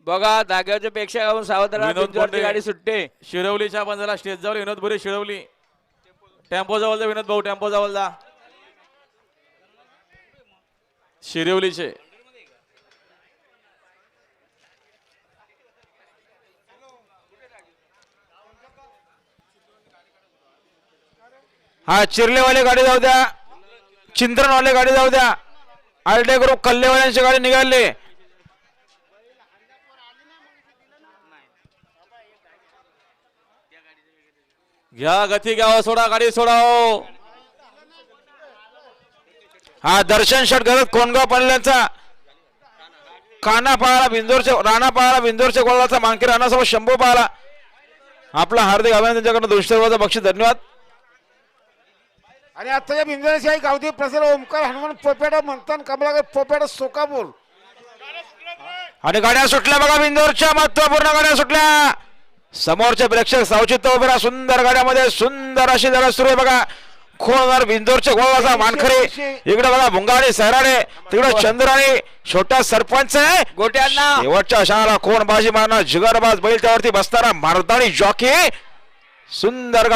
बघा धाग्याच्या पेक्षा गावून सावधान विनोद बिंजोरची गाडी सुटते. शिरवलीच्या बंजाला स्टेज जवळ विनोद भुरे शिरवली टेम्पो जवळ जा विनोद भाऊ टेम्पो जवळ जा शिरवलीचे हा चिरलेवाले गाडी जाऊ द्या चिंतनवाले गाडी जाऊ द्या आरटे ग्रुप कल्लेवाल्यांची गाडी निघाली घ्या गती घ्यावं सोडा गाडी सोडाव हा दर्शन षट गरज कोणगाव पडल्याचा काना पाहाला बिंदोरच्या राणा पाहाला बिंदोरच्या गोळाचा मांकी राणासोबत शंभू पाहाला आपला हार्दिक अभिनंदन त्यांच्याकडनं 200 रुपयाचा बक्षीस धन्यवाद. आणि आताच्या बिंजोरशाही गावठी प्रसर ओमकार हनुमान पोपेटा म्हणतात कमलाकर पोपेटा सोकापूर आणि गाड्या सुटल्या बघा बिंदोरच्या महत्वपूर्ण गाड्या सुटल्या समोरचे प्रेक्षक सावचित्त उभे राहा सुंदर गाड्यामध्ये सुंदर अशी जरा सुरू आहे बघा खोणार बिंदोरच्या गोळाचा मानखरे इकडे बघा भुंगाडे सहराडे तिकडे चंद्राणी छोटा सरपंच आहे गोट्यांना शेवटच्या क्षणाला कोण बाजी मारणार जिगरबाज बैल त्यावरती बसताना मारदाणी जॉकी सुंदर गाडी